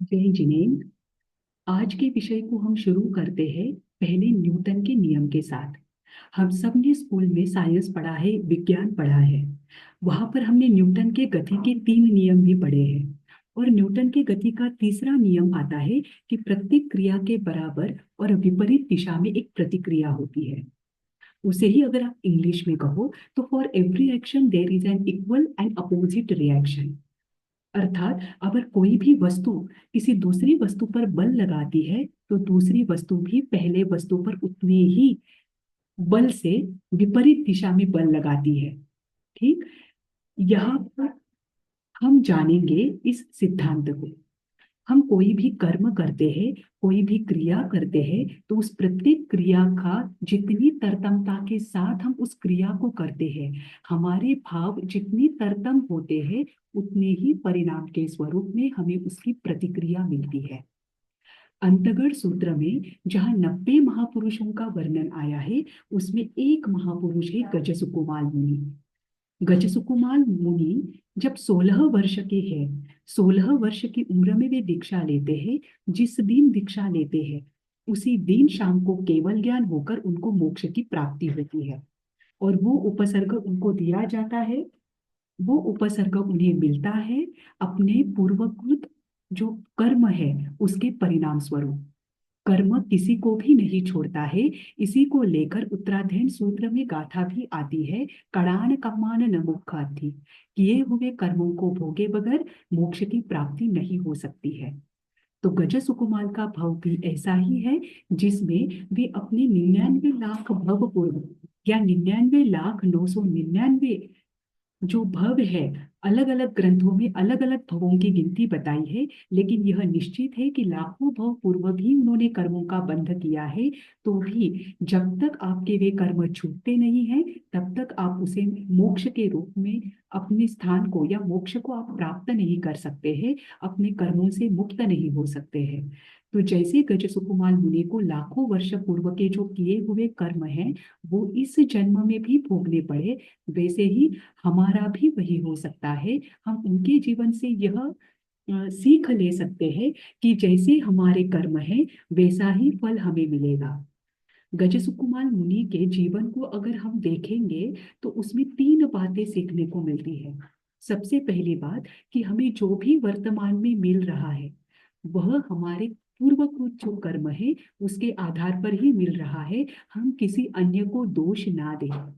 जय जिनेन्द्र। आज के विषय को हम शुरू करते हैं पहले न्यूटन के नियम के साथ। हम सब ने स्कूल में साइंस पढ़ा है, विज्ञान पढ़ा है। वहां पर हमने न्यूटन के गति के 3 नियम भी पढ़े हैं। और न्यूटन के गति का तीसरा नियम आता है कि प्रत्येक क्रिया के बराबर और विपरीत दिशा में एक प्रतिक्रिया होती है। उसे ही अगर आप इंग्लिश में कहो तो for every action there is an equal and opposite reaction. अर्थात अगर कोई भी वस्तु किसी दूसरी वस्तु पर बल लगाती है तो दूसरी वस्तु भी पहले वस्तु पर उतने ही बल से विपरीत दिशा में बल लगाती है। ठीक। यहाँ पर हम जानेंगे इस सिद्धांत को। हम कोई भी कर्म करते हैं, कोई भी क्रिया करते हैं, तो उस प्रत्येक क्रिया का जितनी तरतमता के साथ हम उस क्रिया को करते हैं, हमारे भाव जितनी तरतम होते हैं, उतने ही परिणाम के स्वरूप में हमें उसकी प्रतिक्रिया मिलती है। अंतगढ़ सूत्र में जहाँ 90 महापुरुषों का वर्णन आया है, उसमें एक महापुरुष है गजसुकुमाल मुनि। गजसुकुमाल मुनि जब 16 वर्ष के हैं, 16 वर्ष की उम्र में वे दीक्षा लेते हैं। जिस दिन दीक्षा लेते हैं उसी दिन शाम को केवल ज्ञान होकर उनको मोक्ष की प्राप्ति होती है। और वो उपसर्ग उनको दिया जाता है, वो उपसर्ग उन्हें मिलता है अपने पूर्वकृत जो कर्म है उसके परिणाम स्वरूप। कर्म किसी को भी नहीं छोड़ता है। इसी को लेकर उत्तराधीन सूत्र में गाथा भी आती है, कड़ान कमान न मुखार्थी। किए हुए कर्मों को भोगे बगैर मोक्ष की प्राप्ति नहीं हो सकती है। तो गज सुकुमार का भाव भी ऐसा ही है, जिसमें वे अपने 99 लाख भव पूर्व या 99,999 जो भव है, अलग अलग ग्रंथों में अलग अलग भवों की गिनती बताई है, लेकिन यह निश्चित है कि लाखों भव पूर्व भी उन्होंने कर्मों का बंध किया है। तो भी जब तक आपके वे कर्म छूटते नहीं हैं, तब तक आप उसे मोक्ष के रूप में अपने स्थान को या मोक्ष को आप प्राप्त नहीं कर सकते हैं, अपने कर्मों से मुक्त नहीं हो सकते हैं। तो जैसे गज सुकुमार मुनि को लाखों वर्ष पूर्व के जो किए हुए कर्म हैं वो इस जन्म में भी भोगने पड़े, वैसे ही हमारा भी वही हो सकता है। हम उनके जीवन से यह सीख ले सकते हैं कि जैसे हमारे कर्म हैं वैसा ही फल हमें मिलेगा। गज सुकुमार मुनि के जीवन को अगर हम देखेंगे तो उसमें 3 बातें सीखने को मिलती है। सबसे पहली बात कि हमें जो भी वर्तमान में मिल रहा है वह हमारे पूर्वकृत जो कर्म है उसके आधार पर ही मिल रहा है। हम किसी अन्य को दोष ना दें।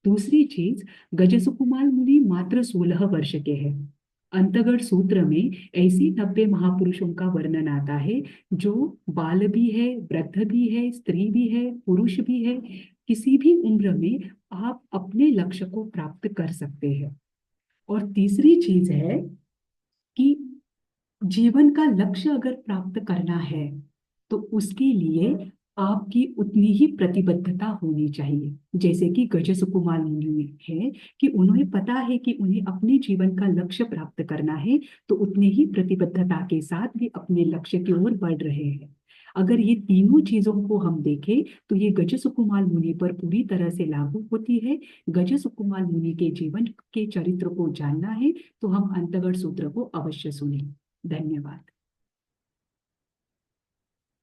दूसरी चीज, गजसुकुमार मुनि मात्र 16 वर्ष के हैं। अंतगढ़ सूत्र में ऐसी 90 महापुरुषों का वर्णन आता है जो बाल भी है, वृद्ध भी है, स्त्री भी है, पुरुष भी है। किसी भी उम्र में आप अपने लक्ष्य को प्राप्त कर सकते हैं। और तीसरी चीज है कि जीवन का लक्ष्य अगर प्राप्त करना है तो उसके लिए आपकी उतनी ही प्रतिबद्धता होनी चाहिए। जैसे कि गज सुकुमार मुनि में है कि उन्हें पता है कि उन्हें अपने जीवन का लक्ष्य प्राप्त करना है, तो उतने ही प्रतिबद्धता के साथ वे अपने लक्ष्य की ओर बढ़ रहे हैं। अगर ये तीनों चीजों को हम देखें तो ये गज सुकुमार मुनि पर पूरी तरह से लागू होती है। गज सुकुमार मुनि के जीवन के चरित्र को जानना है तो हम अंतगढ़ सूत्र को अवश्य सुनें। धन्यवाद।